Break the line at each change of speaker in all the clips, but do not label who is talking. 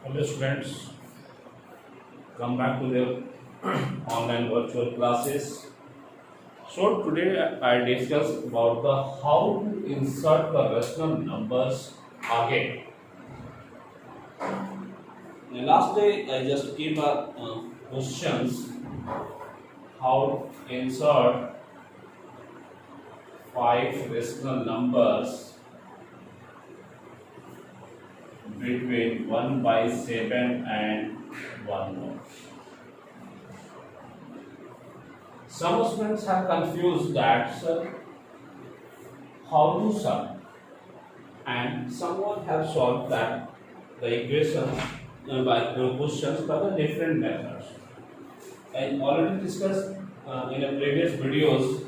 Hello students, come back to the online virtual classes. So today I discuss about the how to insert the rational numbers again. The last day I just gave a questions how to insert five rational numbers between 1 by 7 and 1 more. Some students are confused that how to sum, and someone have solved that the equation by questions by the different methods. I already discussed in a previous videos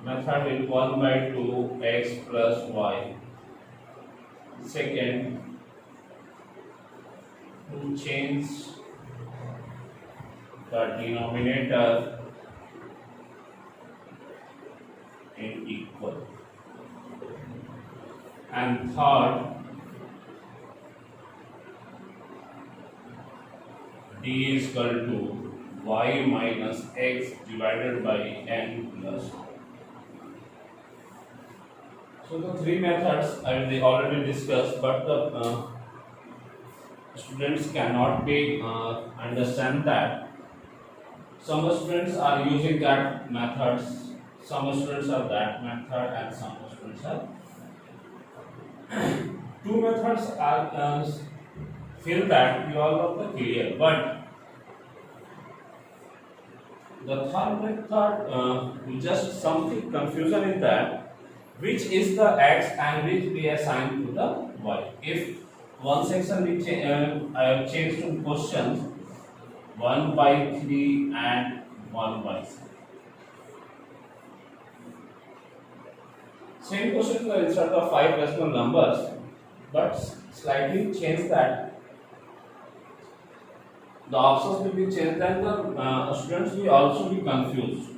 method in 1 by 2 x plus y. Second, to change the denominator in equal. And third, d is equal to y minus x divided by n plus 1. So the three methods I already discussed, but the students cannot be understand that. Some students are using that methods, some students are that method, and some students are two methods are feel that you all of the clear, but the third method just something confusion is that which is the x and which we assign to the y. If one section we I have changed to questions 1 by 3 and 1 by 6. Same question will insert the five rational numbers, but slightly change that. The options will be changed, and the students will also be confused.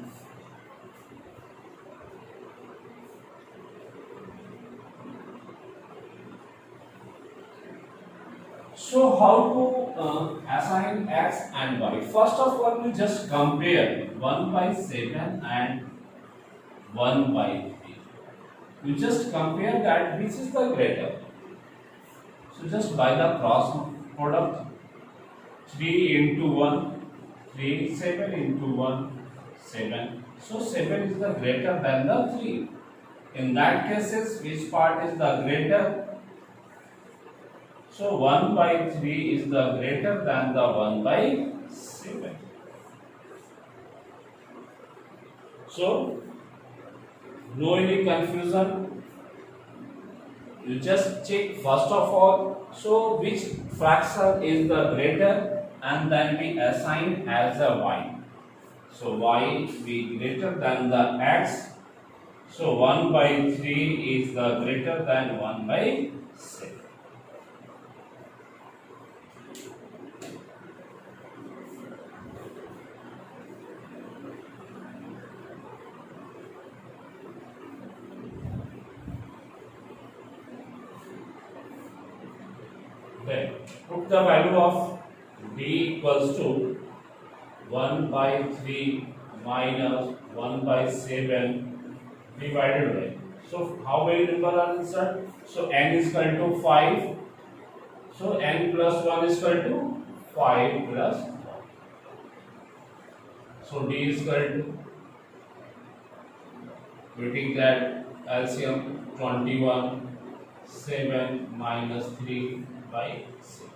So how to assign x and y? First of all, we just compare 1 by 7 and 1 by 3. You just compare that which is the greater. So just by the cross product, 3 into 1, 3, 7 into 1, 7. So 7 is the greater than the 3. In that cases, which part is the greater? So 1 by 3 is the greater than the 1 by 7. So no any confusion. You just check first of all. So which fraction is the greater, and then we assign as a y. So y be greater than the x. So 1 by 3 is the greater than 1 by 7. Then put the value of d equals to 1 by 3 minus 1 by 7 divided by. So how many numbers are inside? So n is equal to 5. So n plus 1 is equal to 5 plus 1. So d is equal to, we take that LCM 21, 7 minus 3 by 6.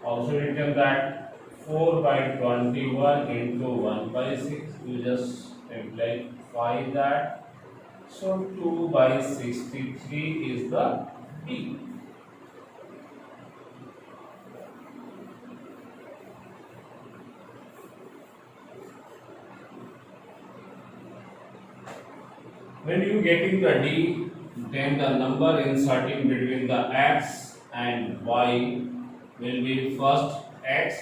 Also written that 4 by 21 into 1 by 6. You just simplify that. So 2 by 63 is the D. When you getting the D, then the number inserting between the x and y will be first x,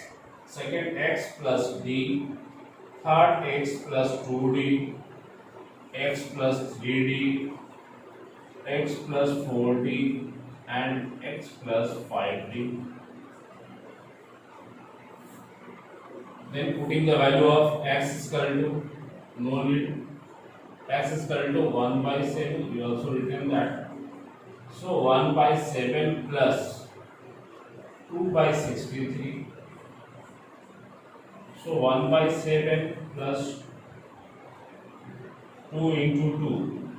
second x plus d, third x plus 2d, x plus 3d, x plus 4t and x plus 5t. Then putting the value of x is equal to, no need, x is equal to 1 by 7, we also written that. So 1 by 7 plus 2 by 63. So 1 by 7 plus 2 into 2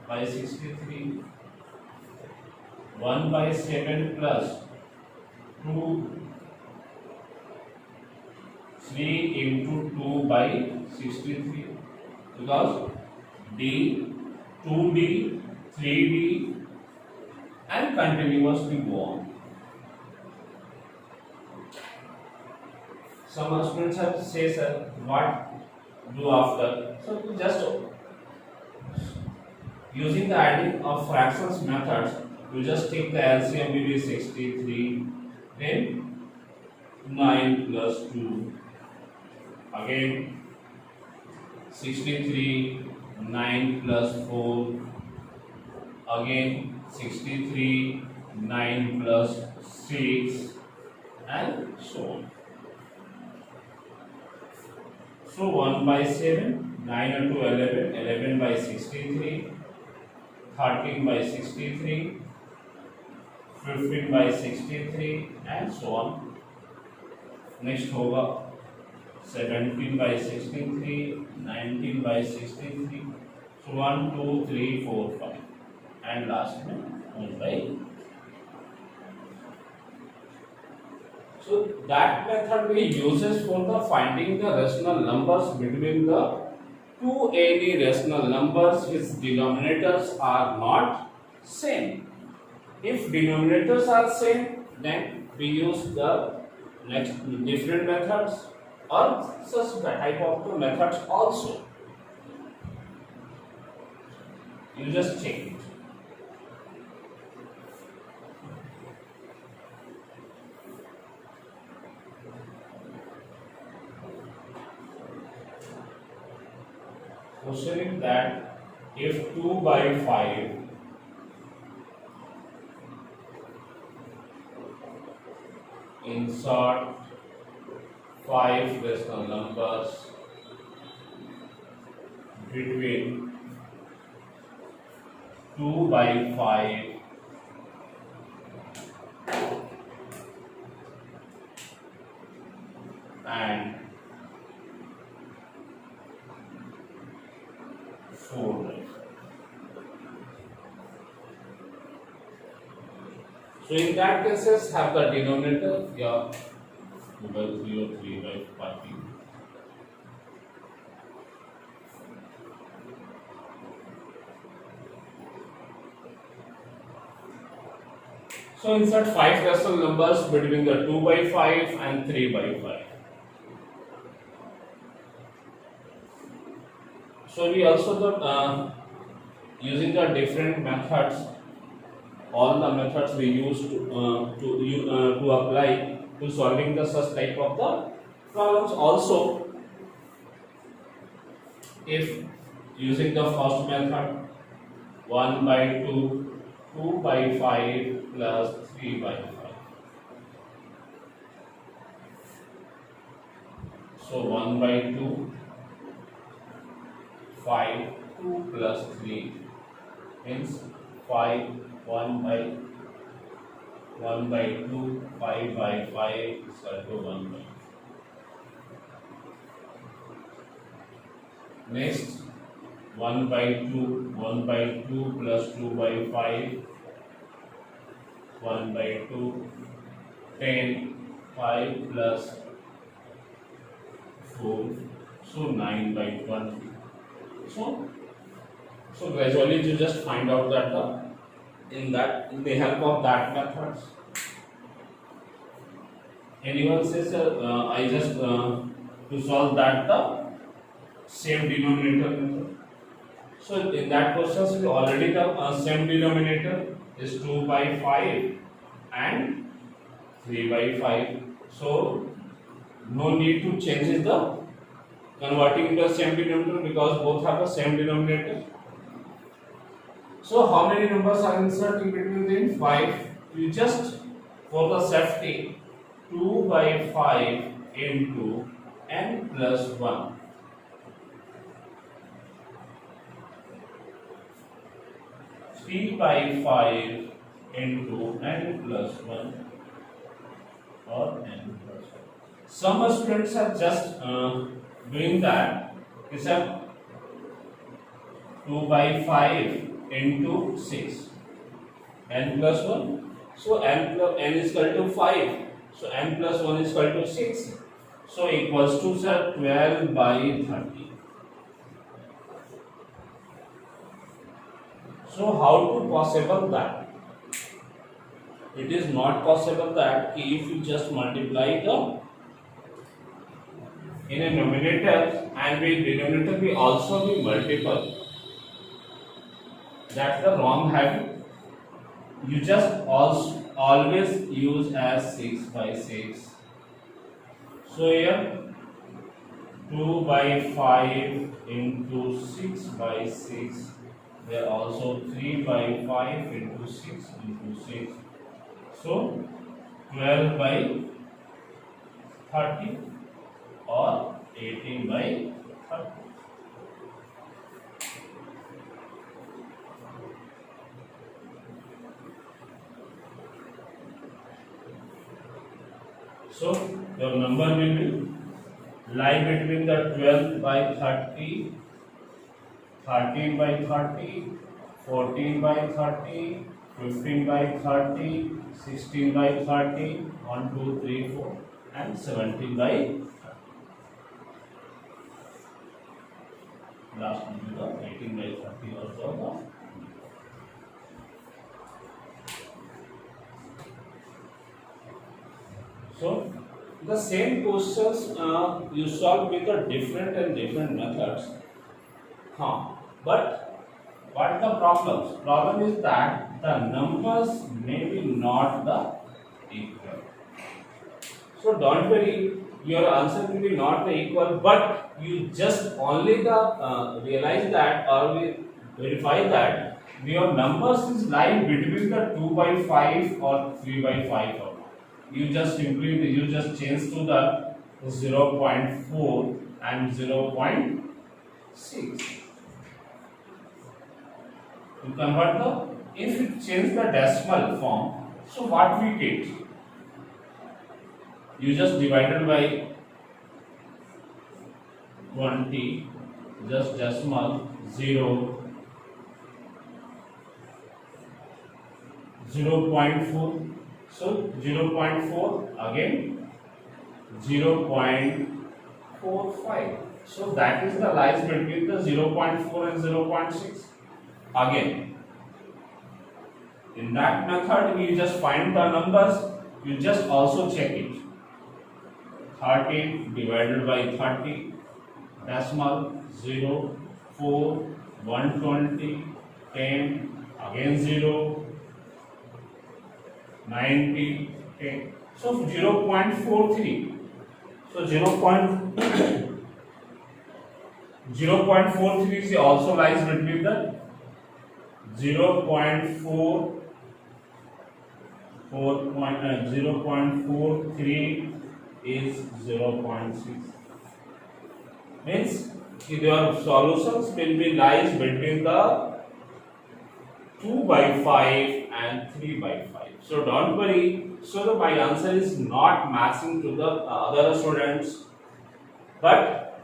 by 63. 1 by 7 plus 2 3 into 2 by 63, because d, 2d, 3d and continuously go on. Some students have say, sir, what do after? So we just using the adding of fractions methods, you just take the LCM will be 63, then 9 plus 2. Again 63, 9 plus 4, again 63, 9 plus 6 and so on. So 1 by 7, 9 into 11, 11 by 63, 13 by 63, 15 by 63 and so on. Next होगा 17 by 63, 19 by 63, so 1, 2, 3, 4, 5 and last में 1 by. So that method we uses for the finding the rational numbers between the two any rational numbers whose denominators are not same. If denominators are same, then we use the next different methods or such type of the methods also. You just check it. Question is that if 2 by 5 insert 5 rational numbers between 2 by 5 and 4 by 5. So in that cases have the denominator 2 by 3 or 3 by 5. So insert 5 rational numbers between the 2 by 5 and 3 by 5. So we also the using the different methods, all the methods we use to apply to solving the such type of the problems. Also, if using the first method 1 by 2, 2 by 5 plus 3 by 5. So 1 by 2, 5, 2 plus 3 means 5, 1 by 2, 5 by 5 is equal to 1 by 2. Next 1 by 2, 1 by 2 plus 2 by 5, 1 by 2, 10, 5 plus 4, so 9 by 20. So gradually you just find out that in the help of that methods. Anyone says I just to solve that the same denominator method. So in that question we already the same denominator is 2 by 5 and 3 by 5. So no need to change the converting the same denominator because both have the same denominator. So how many numbers are inserted between 5? You just, for the safety, 2 by 5 into n plus 1. 3 by 5 into n plus 1 or n plus 1. Some students are just doing that. Except 2 by 5 into 6 n plus 1. So n is equal to 5. So n plus 1 is equal to 6. So equals to 12 by 30. So how to possible that? It is not possible that if you just multiply the in a numerator and the denominator will also be multiple. That's the wrong habit. You just always use as 6 by 6. So here 2 by 5 into 6 by 6. There also 3 by 5 into 6 into 6. So 12 by 30 or 18 by 30. So your number will be lie between the 12 by 30, 13 by 30, 14 by 30, 15 by 30, 16 by 30, 1, 2, 3, 4 and 17 by 30. Last number 18 by 30 also. So the same questions you solve with a different methods. But what the problems? Problem is that the numbers may be not the equal. So don't worry, your answer will be not the equal, but you just only the realize that or we verify that your numbers is lying between the 2 by 5 or 3 by 5 or not. You just change to the 0.4 and 0.6. To convert the, if you change the decimal form, so what we get? You just divided by 20, just decimal 0, 0.4. So 0.4 again 0.45. So that is the lies between the 0.4 and 0.6. Again, in that method, you just find the numbers. You just also check it. 13 divided by 30, decimal 0, 4, 120, 10, again 0. 90, 10. So 0.43. So 0.43 is also lies between the 0.43 is 0.6. Means your solutions will be lies between the 2 by 5 and 3 by 5. So don't worry. So my answer is not matching to the other students, but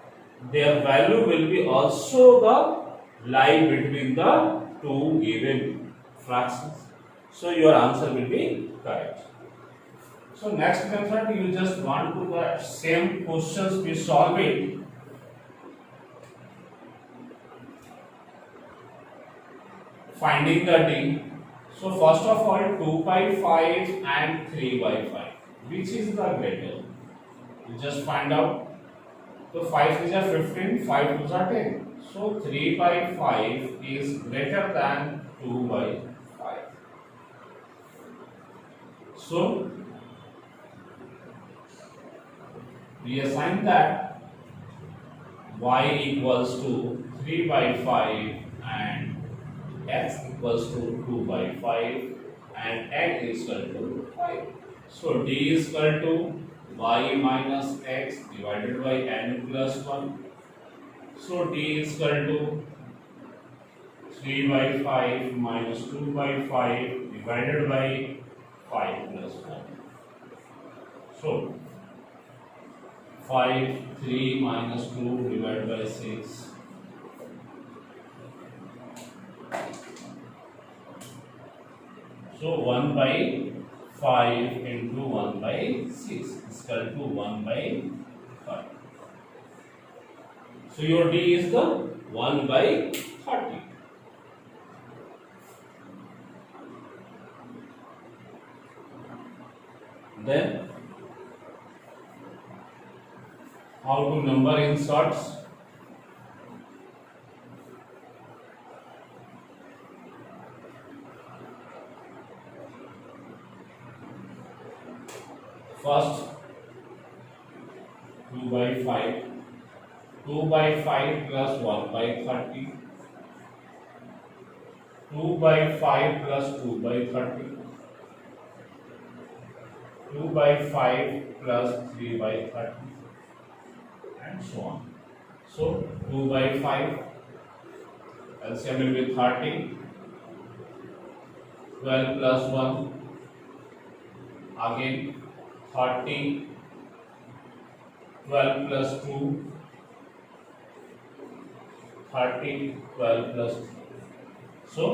their value will be also the lie between the two given fractions. So your answer will be correct. So next method, you just want to the same questions we solve it. Finding the D. So first of all 2 by 5 and 3 by 5. Which is the greater? You just find out. So 5 is a 15, 5 is a 10. So 3 by 5 is greater than 2 by 5. So we assign that y equals to 3 by 5 and x equals to 2 by 5 and n is equal to 5. So d is equal to y minus x divided by n plus 1. So d is equal to 3 by 5 minus 2 by 5 divided by 5 plus 1. So 5, 3 minus 2 divided by 6. So 1 by 5 into 1 by 6 is equal to 1 by 5. So your d is the 1 by 30. Then how to number inserts? First 2 by 5. 2 by 5 plus 1 by 30. 2 by 5 plus 2 by 30. 2 by 5 plus 3 by 30. And so on. So 2 by 5, LCM will be 30. 12 plus 1, again 30. 12 plus 2, 30. 12 plus 3. So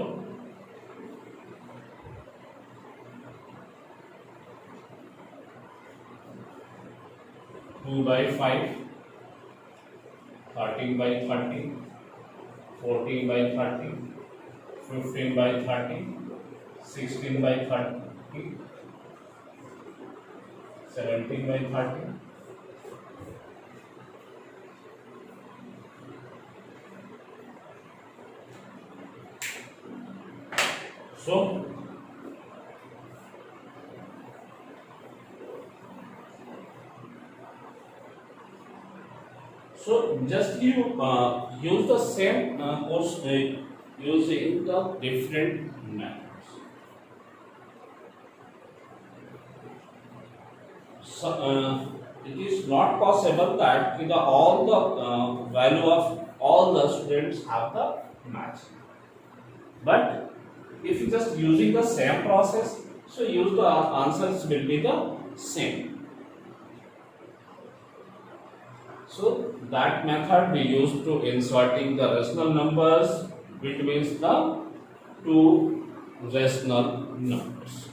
2 by 5, 13 by 30, 14 by 30, 15 by 30, 16 by 30, 17 by 30. So just you use the same course using the different methods. So it is not possible that all the value of all the students have the match. But if you just using the same process, so use the answers will be the same. So that method we use to inserting the rational numbers between the two rational numbers.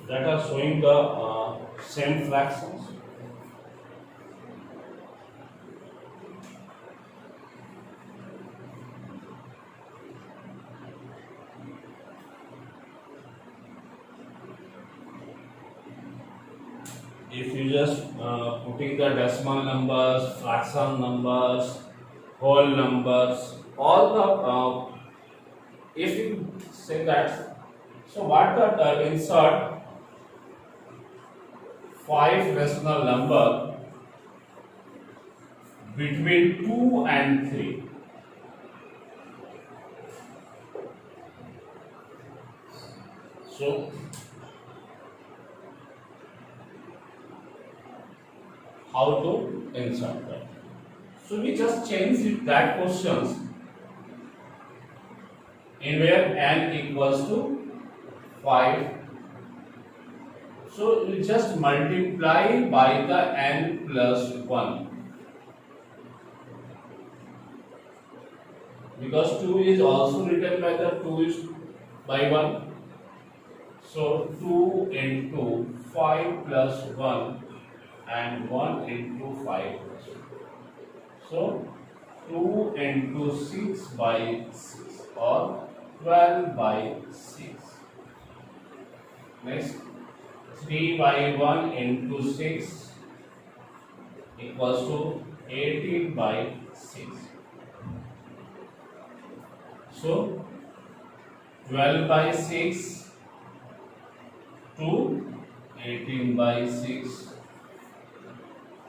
That are showing the same fractions. If you just putting the decimal numbers, fraction numbers, whole numbers, all the if you say that, so what the insert 5 rational number between 2 and 3. So how to insert that? So we just change that questions in where n equals to 5. So we just multiply by the n plus 1. Because 2 is also written by the 2 is by 1. So 2 into 5 plus 1 and 1 into 5 plus 1. So 2 into 6 by 6 or 12 by 6. Next, 3 by 1 into 6 equals to 18 by 6. So 12 by 6 to 18 by 6,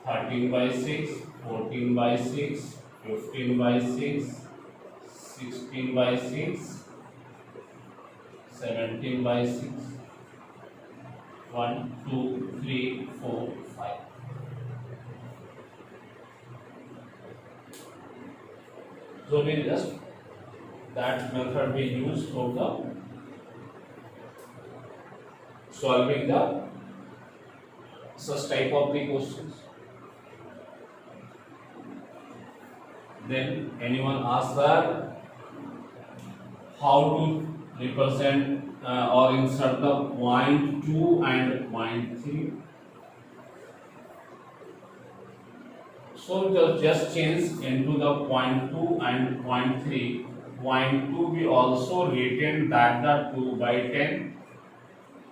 13 by 6, 14 by 6, 15 by 6, 16 by 6, 17 by 6, 1, 2, 3, 4, 5. So we just that method we use for the solving the such type of the questions. Then anyone asks that how to represent or insert the point 2 and point 3. So just change into the point 2 and point 3. Point 2 we also written that the 2 by 10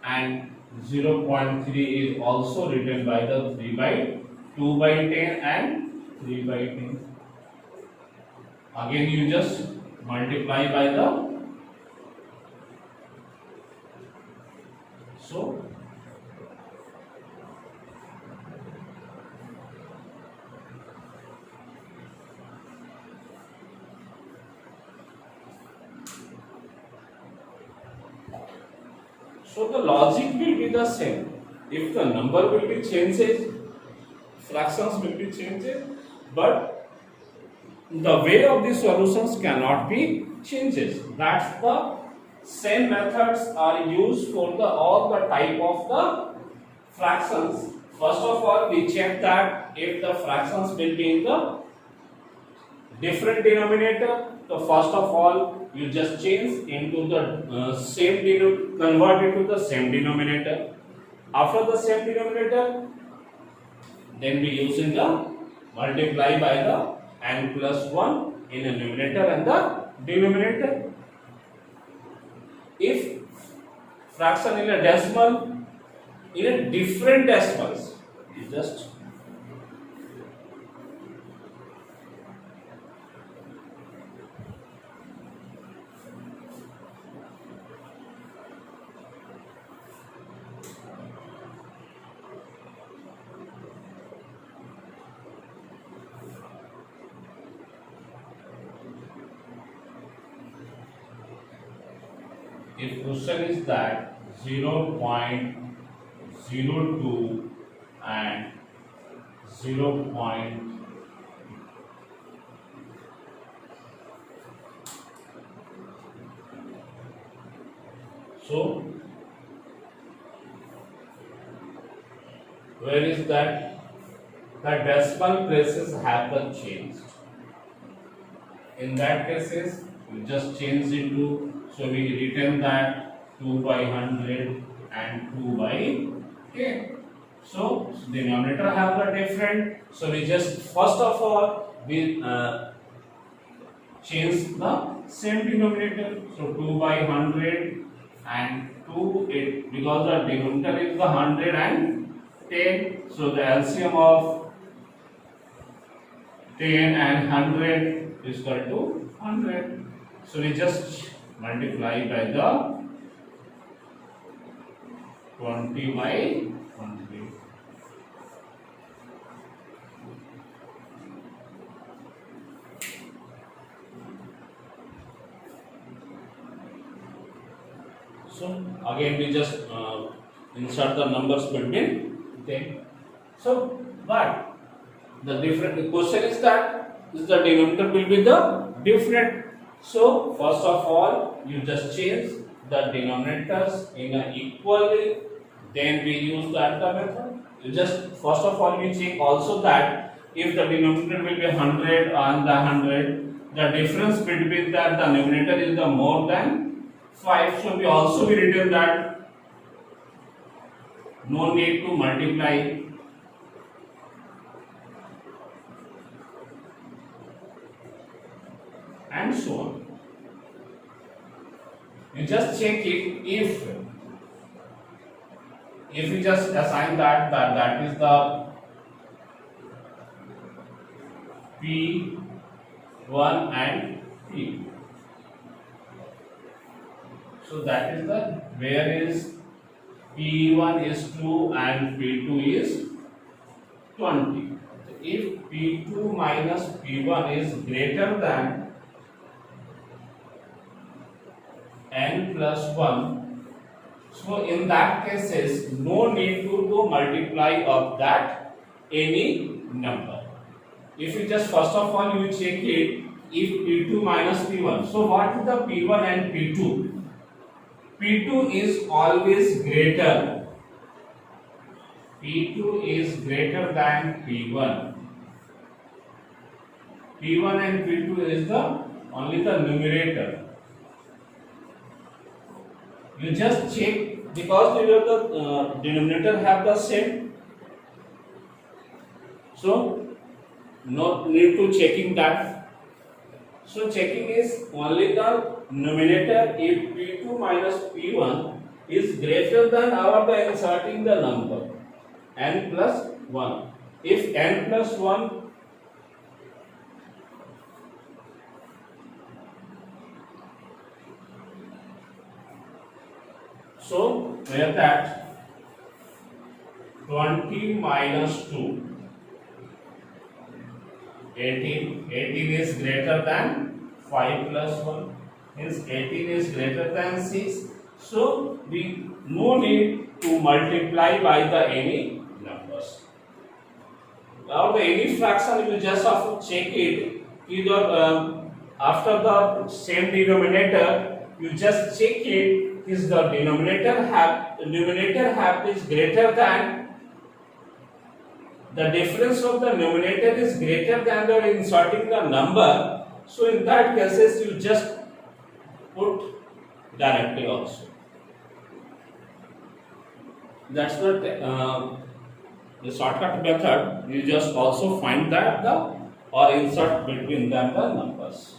and 0.3 is also written by the 3 by 2 by 10 and 3 by 10. Again you just multiply by the so the logic will be the same. If the number will be changes, fractions will be changes, but the way of the solutions cannot be changes. That's the same methods are used for the all the type of the fractions. First of all, we check that if the fractions will be in the different denominator. So first of all, you just change into the convert it to the same denominator. After the same denominator, then we using the multiply by the n plus 1 in the numerator and the denominator. If fraction in a decimal, in a different decimals, you just if question is that 0.02 and 0. So where is that? The decimal places have been changed. In that cases, we just change into. So we written that 2 by 100 and 2 by 10. So denominator have the different. So we just first of all we change the same denominator. So 2 by 100 and 2 it because the denominator is the 100 and 10. So the LCM of 10 and 100 is equal to 100. So we just multiply by the 20 by 100. So again we just insert the numbers between them. So but the different question is that is the denominator will be the different. So first of all, you just change the denominators in a equally. Then we use that the method. You just first of all we check also that if the denominator will be 100 and the 100, the difference between that the numerator is the more than 5. So we also be written that no need to multiply. and so on. You just check it if you just assign that is the P1 and P2. So that is the where is P1 is 2 and P2 is 20. So if P2 minus P1 is greater than n plus 1, so in that cases no need to do multiply of that any number. If you just first of all you check it if P2 minus P1, so what is the P1 and P2? P2 is always greater. P2 is greater than P1. P1 and P2 is the only the numerator. You just check because the denominator have the same. So no need to checking that. So checking is only the numerator if P2 minus P1 is greater than our inserting the number n plus 1. If n plus 1 so where that 20 minus 2 18 is greater than 5 plus 1 means 18 is greater than 6, so we no need to multiply by the any numbers. Now the any fraction you just have to check it either after the same denominator you just check it is the numerator half is greater than the difference of the numerator is greater than the inserting the number, so in that cases you just put directly also. That's the shortcut method. You just also find that the or insert between them the numbers.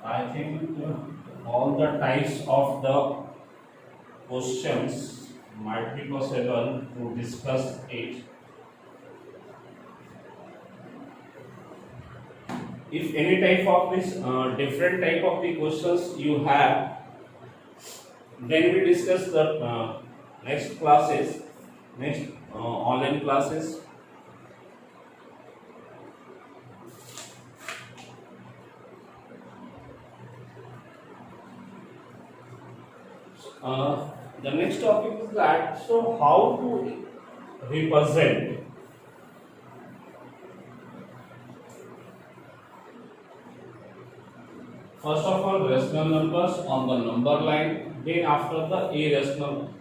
I think all the types of the questions might be possible to discuss it. If any type of this different type of the questions you have, then we discuss the next classes, next online classes. The next topic is that, so how to represent first of all rational numbers on the number line, then after the irrational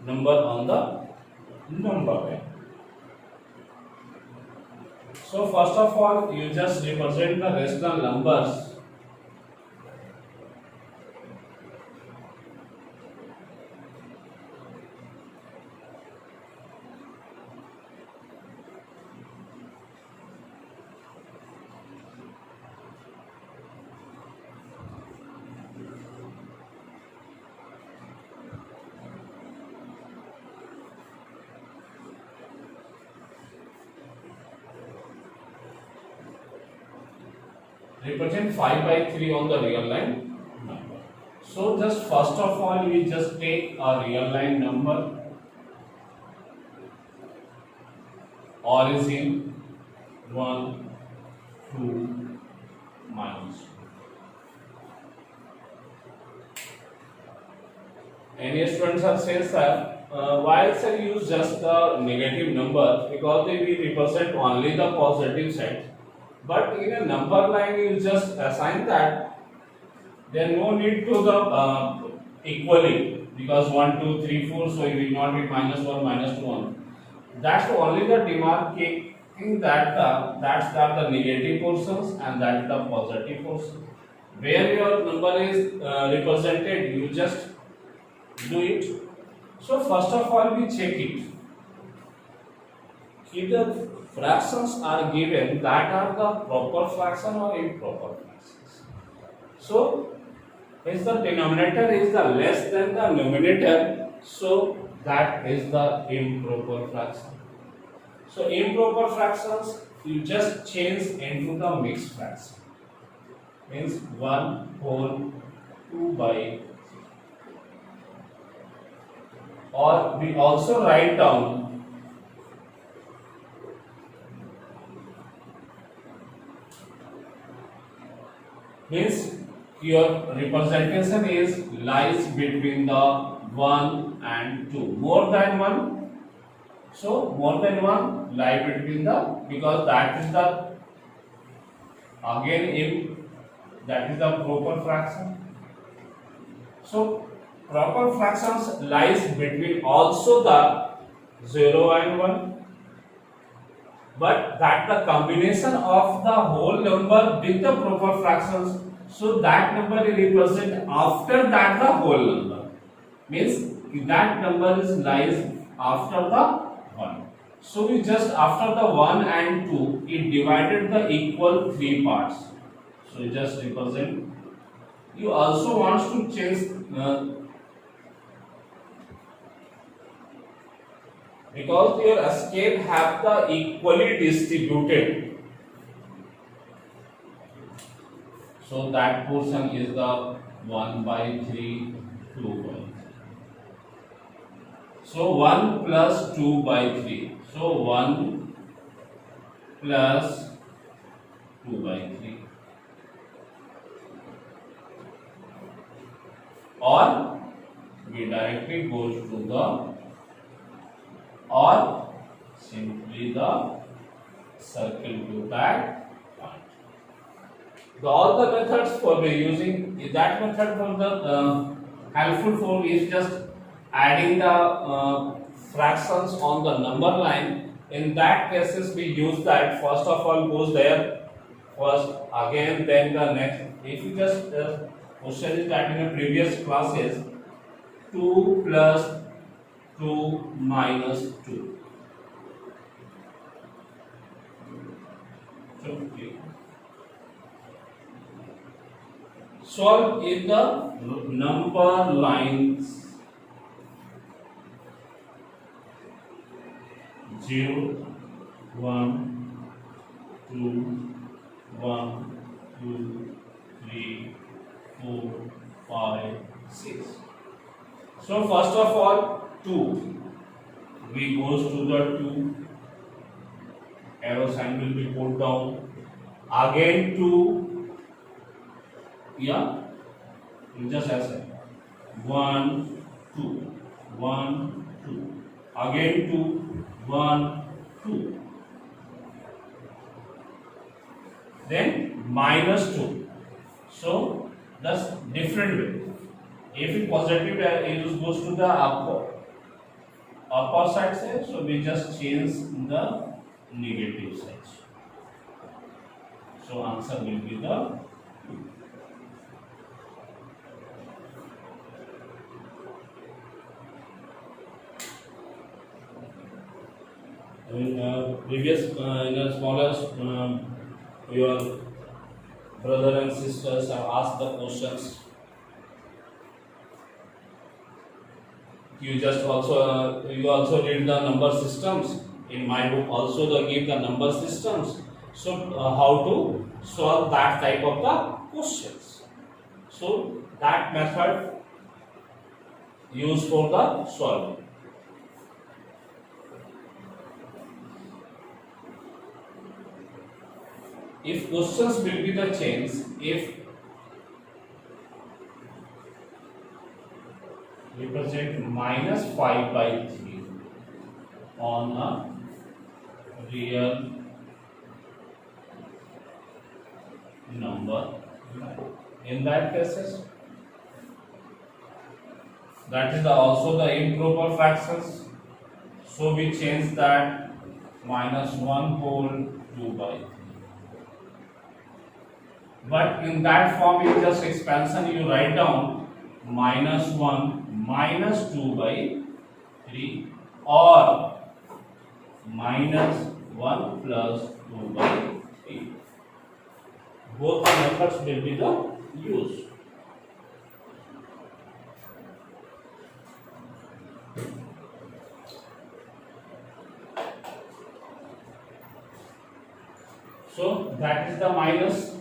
number on the number line. So first of all you just represent the rational numbers represent 5 by 3 on the real line number. So just first of all we just take a real line number, origin 1, 2, minus 2. Any students are saying sir, why sir use just the negative number, because we represent only the positive side. But in a number line you just assign that, there no need to the equally, because 1, 2, 3, 4, so it will not be minus 1, minus 2, 1. That's only the demarcating that that's the negative portions and that is the positive portion. where your number is represented, you just do it. So first of all, we check it. If the fractions are given that are the proper fraction or improper fractions. So if the denominator is the less than the numerator, so that is the improper fraction. So improper fractions you just change into the mixed fraction. Means 1 whole 2 by, or we also write down means your representation is lies between the 1 and 2, more than 1. So more than 1 lie between the, because that is the again if that is the proper fraction. So proper fractions lies between also the 0 and 1, but that the combination of the whole number with the proper fractions, so that number is represented after that the whole number, means that number is lies after the 1. So we just after the 1 and 2 it divided the equal 3 parts, so you just represent. You also want to change because your scale have the equally distributed, so that portion is the 1 by 3, 2 by 3. So 1 plus 2 by 3. So 1 plus 2 by 3. Or we directly goes to the, or simply the circle to that point. All the methods for the using that method for the helpful for is just adding the fractions on the number line. In that cases we use that first of all goes there first, again then the next. If you just question is that in the previous classes 2 plus 2 minus 2. Solve in the number lines 0, 1, 2, 1, 2, 3, 4, 5, 6. So first of all 2, we goes to the 2, arrow sign will be put down, again 2, yeah, you just as 1, 2, 1, 2, again 2, 1, 2, then minus 2. So that's different way. If it positive it goes to the upper side say, so we just change the negative side. So answer will be the 2. In previous in a smaller your brother and sisters have asked the questions. You just also you also read the number systems. In my book also they give the number systems. So how to solve that type of the questions. So that method used for the solving. If questions will be the change, if represent minus 5 by 3 on a real number, in that cases that is also the improper fractions, so we change that minus 1 whole 2 by 3. but in that form in just expansion you write down minus 1 minus 2 by 3 or minus 1 plus 2 by 3. Both the methods will be the use. So that is the minus.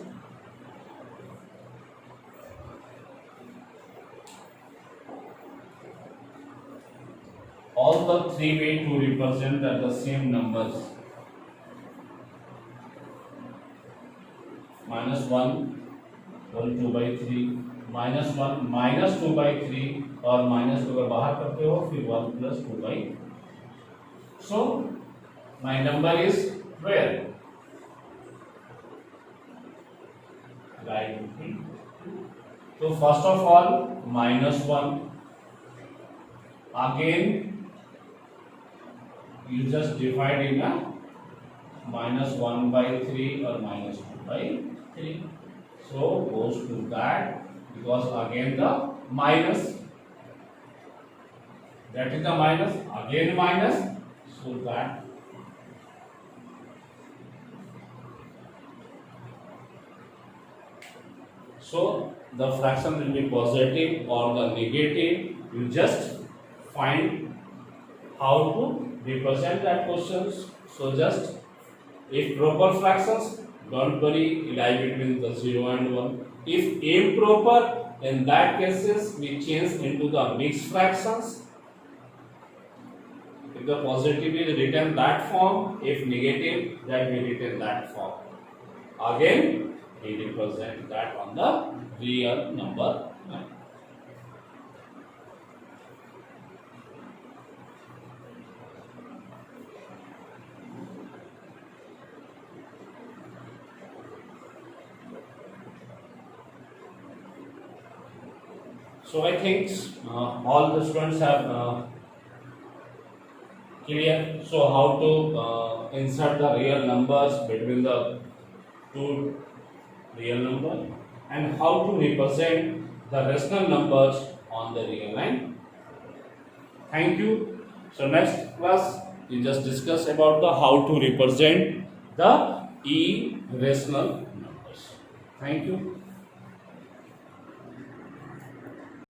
All the three way to represent are the same numbers. Minus 1 whole 2 by 3, minus 1 minus 2 by 3 और minus 2 अगर बाहर करते हो फिर 1 plus 2 by. So my number is 12. Right. So first of all minus 1. Again you just divide in a minus 1 by 3 or minus 2 by 3. So goes to that because again the minus, that is the minus, again minus, so that so the fraction will be positive or the negative. You just find how to represent that questions. So just if proper fractions, don't worry, lie between the 0 and 1. If improper, in that cases we change into the mixed fractions. If the positive is written that form, if negative, that we written that form. Again, we represent that on the real number. So I think all the students have clear. So how to insert the real numbers between the two real numbers and how to represent the rational numbers on the real line. Thank you. So next class we just discuss about the how to represent the irrational numbers. Thank you.